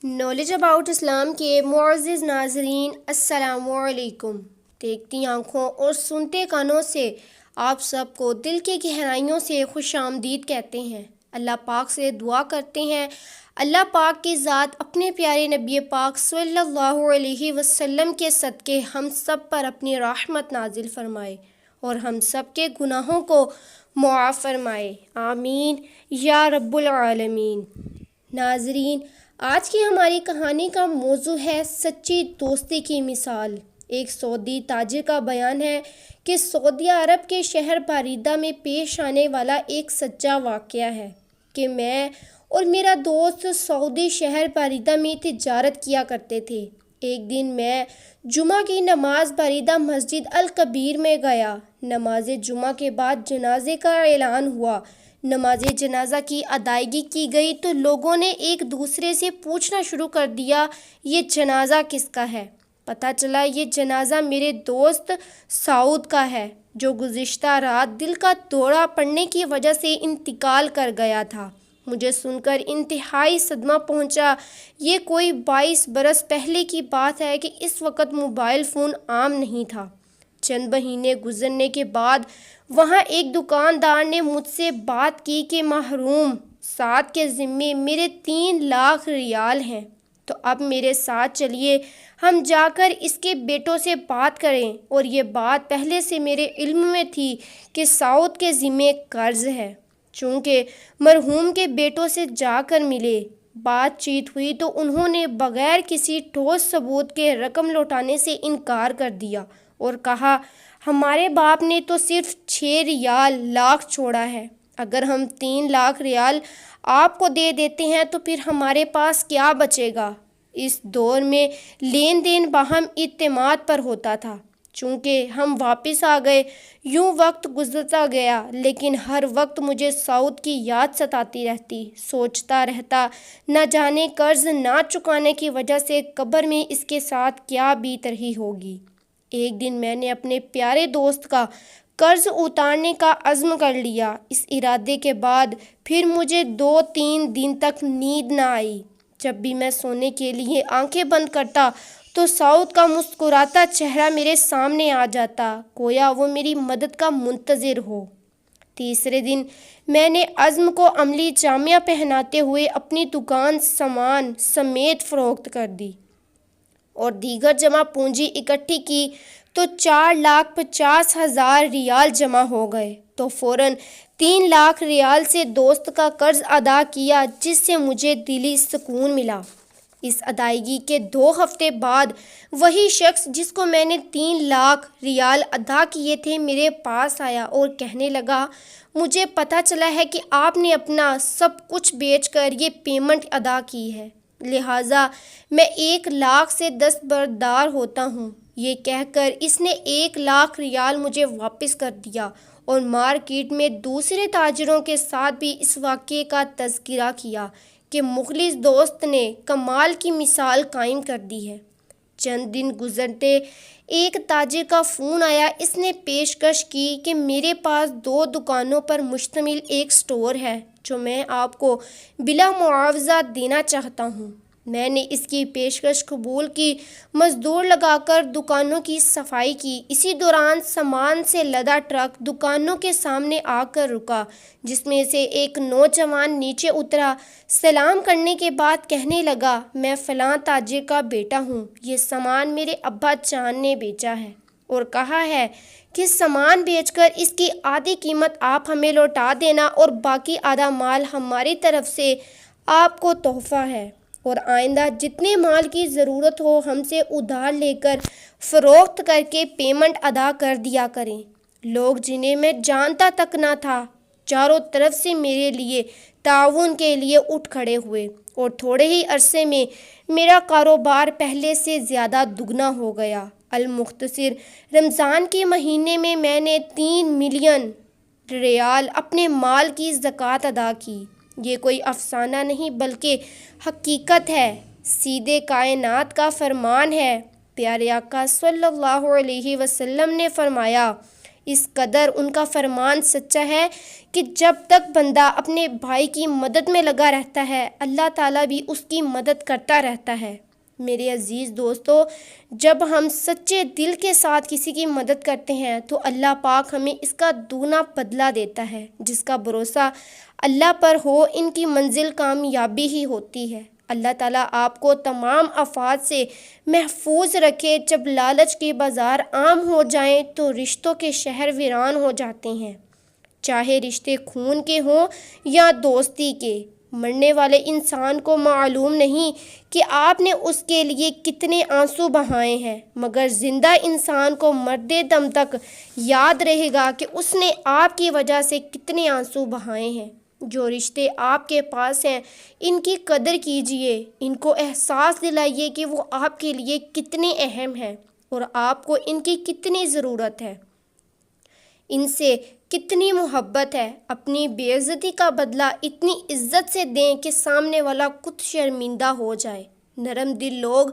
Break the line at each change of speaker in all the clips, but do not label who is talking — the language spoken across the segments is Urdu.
نالج اباؤٹ اسلام کے معزز ناظرین، السلام علیکم۔ دیکھتی آنکھوں اور سنتے کانوں سے آپ سب کو دل کی گہرائیوں سے خوش آمدید کہتے ہیں۔ اللہ پاک سے دعا کرتے ہیں اللہ پاک کی ذات اپنے پیارے نبی پاک صلی اللہ علیہ وسلم کے صدقے ہم سب پر اپنی رحمت نازل فرمائے اور ہم سب کے گناہوں کو معاف فرمائے، آمین یا رب العالمین۔ ناظرین، آج کی ہماری کہانی کا موضوع ہے سچی دوستی کی مثال۔ ایک سعودی تاجر کا بیان ہے کہ سعودی عرب کے شہر باریدہ میں پیش آنے والا ایک سچا واقعہ ہے کہ میں اور میرا دوست سعودی شہر باریدہ میں تجارت کیا کرتے تھے۔ ایک دن میں جمعہ کی نماز باریدہ مسجد الکبیر میں گیا۔ نماز جمعہ کے بعد جنازے کا اعلان ہوا۔ نماز جنازہ کی ادائیگی کی گئی تو لوگوں نے ایک دوسرے سے پوچھنا شروع کر دیا، یہ جنازہ کس کا ہے؟ پتہ چلا یہ جنازہ میرے دوست سعود کا ہے، جو گزشتہ رات دل کا دورہ پڑنے کی وجہ سے انتقال کر گیا تھا۔ مجھے سن کر انتہائی صدمہ پہنچا۔ یہ کوئی 22 برس پہلے کی بات ہے کہ اس وقت موبائل فون عام نہیں تھا۔ چند مہینے گزرنے کے بعد وہاں ایک دکاندار نے مجھ سے بات کی کہ محروم سعد کے ذمے میرے 3 لاکھ ریال ہیں، تو اب میرے ساتھ چلیے، ہم جا کر اس کے بیٹوں سے بات کریں۔ اور یہ بات پہلے سے میرے علم میں تھی کہ سعود کے ذمے قرض ہے۔ چونکہ مرحوم کے بیٹوں سے جا کر ملے، بات چیت ہوئی تو انہوں نے بغیر کسی ٹھوس ثبوت کے رقم لوٹانے سے انکار کر دیا اور کہا، ہمارے باپ نے تو صرف 6 لاکھ چھوڑا ہے، اگر ہم 3 لاکھ ریال آپ کو دے دیتے ہیں تو پھر ہمارے پاس کیا بچے گا؟ اس دور میں لین دین باہم اعتماد پر ہوتا تھا۔ چونکہ ہم واپس آ گئے، یوں وقت گزرتا گیا، لیکن ہر وقت مجھے سعود کی یاد ستاتی رہتی۔ سوچتا رہتا، نہ جانے قرض نہ چکانے کی وجہ سے قبر میں اس کے ساتھ کیا بیت رہی ہوگی۔ ایک دن میں نے اپنے پیارے دوست کا قرض اتارنے کا عزم کر لیا۔ اس ارادے کے بعد پھر مجھے 2-3 دن تک نیند نہ آئی۔ جب بھی میں سونے کے لیے آنکھیں بند کرتا تو سعود کا مسکراتا چہرہ میرے سامنے آ جاتا، گویا وہ میری مدد کا منتظر ہو۔ تیسرے دن میں نے عزم کو عملی جامہ پہناتے ہوئے اپنی دکان سامان سمیت فروخت کر دی اور دیگر جمع پونجی اکٹھی کی تو 4,50,000 ریال جمع ہو گئے۔ تو فوراً 3 لاکھ ریال سے دوست کا قرض ادا کیا، جس سے مجھے دلی سکون ملا۔ اس ادائیگی کے 2 ہفتے بعد وہی شخص جس کو میں نے 3 لاکھ ریال ادا کیے تھے میرے پاس آیا اور کہنے لگا، مجھے پتہ چلا ہے کہ آپ نے اپنا سب کچھ بیچ کر یہ پیمنٹ ادا کی ہے، لہٰذا میں 1 لاکھ سے دستبردار ہوتا ہوں۔ یہ کہہ کر اس نے 1 لاکھ ریال مجھے واپس کر دیا اور مارکیٹ میں دوسرے تاجروں کے ساتھ بھی اس واقعے کا تذکرہ کیا کہ مخلص دوست نے کمال کی مثال قائم کر دی ہے۔ چند دن گزرتے ایک تاجر کا فون آیا۔ اس نے پیشکش کی کہ میرے پاس 2 دکانوں پر مشتمل ایک سٹور ہے جو میں آپ کو بلا معاوضہ دینا چاہتا ہوں۔ میں نے اس کی پیشکش قبول کی، مزدور لگا کر دکانوں کی صفائی کی۔ اسی دوران سامان سے لدا ٹرک دکانوں کے سامنے آ کر رکا، جس میں سے ایک نوجوان نیچے اترا۔ سلام کرنے کے بعد کہنے لگا، میں فلاں تاجر کا بیٹا ہوں، یہ سامان میرے ابا جان نے بیچا ہے اور کہا ہے کہ سامان بیچ کر اس کی آدھی قیمت آپ ہمیں لوٹا دینا اور باقی آدھا مال ہماری طرف سے آپ کو تحفہ ہے، اور آئندہ جتنے مال کی ضرورت ہو ہم سے ادھار لے کر فروخت کر کے پیمنٹ ادا کر دیا کریں۔ لوگ جنہیں میں جانتا تک نہ تھا چاروں طرف سے میرے لیے تعاون کے لیے اٹھ کھڑے ہوئے اور تھوڑے ہی عرصے میں میرا کاروبار پہلے سے زیادہ دگنا ہو گیا۔ المختصر، رمضان کے مہینے میں نے 3 ملین ریال اپنے مال کی زکوٰۃ ادا کی۔ یہ کوئی افسانہ نہیں بلکہ حقیقت ہے، سیدھے کائنات کا فرمان ہے۔ پیارے آقا صلی اللہ علیہ وسلم نے فرمایا، اس قدر ان کا فرمان سچا ہے کہ جب تک بندہ اپنے بھائی کی مدد میں لگا رہتا ہے اللہ تعالیٰ بھی اس کی مدد کرتا رہتا ہے۔ میرے عزیز دوستو، جب ہم سچے دل کے ساتھ کسی کی مدد کرتے ہیں تو اللہ پاک ہمیں اس کا دوگنا بدلہ دیتا ہے۔ جس کا بھروسہ اللہ پر ہو ان کی منزل کامیابی ہی ہوتی ہے۔ اللہ تعالیٰ آپ کو تمام آفات سے محفوظ رکھے۔ جب لالچ کے بازار عام ہو جائیں تو رشتوں کے شہر ویران ہو جاتے ہیں، چاہے رشتے خون کے ہوں یا دوستی کے۔ مرنے والے انسان کو معلوم نہیں کہ آپ نے اس کے لیے کتنے آنسو بہائے ہیں، مگر زندہ انسان کو مردے دم تک یاد رہے گا کہ اس نے آپ کی وجہ سے کتنے آنسو بہائے ہیں۔ جو رشتے آپ کے پاس ہیں ان کی قدر کیجئے، ان کو احساس دلائیے کہ وہ آپ کے لیے کتنے اہم ہیں اور آپ کو ان کی کتنی ضرورت ہے، ان سے کتنی محبت ہے۔ اپنی بے عزتی کا بدلہ اتنی عزت سے دیں کہ سامنے والا خود شرمندہ ہو جائے۔ نرم دل لوگ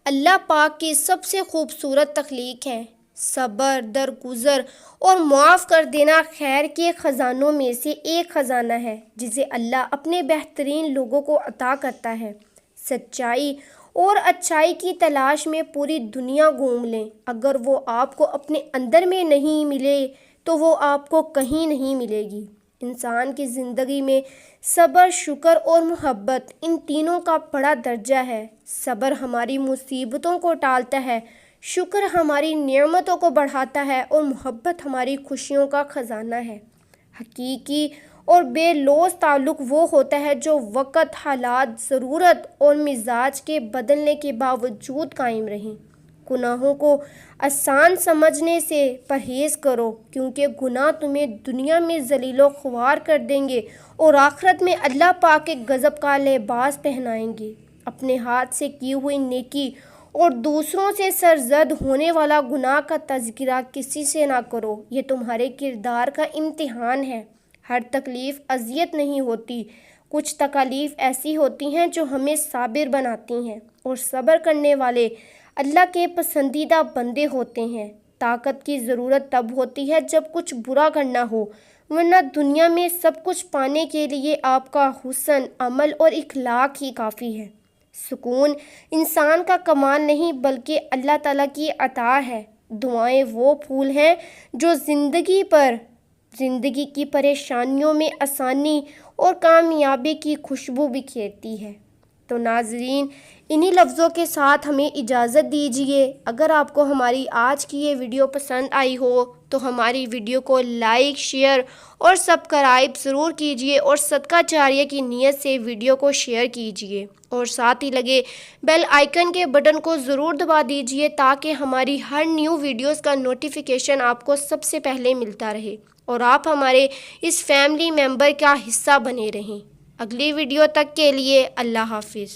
اللہ پاک کی سب سے خوبصورت تخلیق ہیں۔ صبر، درگزر اور معاف کر دینا خیر کے خزانوں میں سے ایک خزانہ ہے جسے اللہ اپنے بہترین لوگوں کو عطا کرتا ہے۔ سچائی اور اچھائی کی تلاش میں پوری دنیا گھوم لیں، اگر وہ آپ کو اپنے اندر میں نہیں ملے تو وہ آپ کو کہیں نہیں ملے گی۔ انسان کی زندگی میں صبر، شکر اور محبت ان تینوں کا بڑا درجہ ہے۔ صبر ہماری مصیبتوں کو ٹالتا ہے، شکر ہماری نعمتوں کو بڑھاتا ہے اور محبت ہماری خوشیوں کا خزانہ ہے۔ حقیقی اور بے لوث تعلق وہ ہوتا ہے جو وقت، حالات، ضرورت اور مزاج کے بدلنے کے باوجود قائم رہیں۔ گناہوں کو آسان سمجھنے سے پرہیز کرو، کیونکہ گناہ تمہیں دنیا میں ذلیل و خوار کر دیں گے اور آخرت میں اللہ پاک کے غضب کا لباس پہنائیں گے۔ اپنے ہاتھ سے کی ہوئی نیکی اور دوسروں سے سرزد ہونے والا گناہ کا تذکرہ کسی سے نہ کرو، یہ تمہارے کردار کا امتحان ہے۔ ہر تکلیف اذیت نہیں ہوتی، کچھ تکالیف ایسی ہوتی ہیں جو ہمیں صابر بناتی ہیں، اور صبر کرنے والے اللہ کے پسندیدہ بندے ہوتے ہیں۔ طاقت کی ضرورت تب ہوتی ہے جب کچھ برا کرنا ہو، ورنہ دنیا میں سب کچھ پانے کے لیے آپ کا حسن، عمل اور اخلاق ہی کافی ہے۔ سکون انسان کا کمال نہیں بلکہ اللہ تعالیٰ کی عطا ہے۔ دعائیں وہ پھول ہیں جو زندگی کی پریشانیوں میں آسانی اور کامیابی کی خوشبو بکھیرتی ہے۔ تو ناظرین، انہی لفظوں کے ساتھ ہمیں اجازت دیجیے۔ اگر آپ کو ہماری آج کی یہ ویڈیو پسند آئی ہو تو ہماری ویڈیو کو لائک، شیئر اور سبسکرائب ضرور کیجیے، اور صدقہ جاریہ کی نیت سے ویڈیو کو شیئر کیجیے، اور ساتھ ہی لگے بیل آئیکن کے بٹن کو ضرور دبا دیجیے تاکہ ہماری ہر نیو ویڈیوز کا نوٹیفیکیشن آپ کو سب سے پہلے ملتا رہے اور آپ ہمارے اس فیملی ممبر کا حصہ بنے رہیں۔ اگلی ویڈیو تک کے لیے اللہ حافظ۔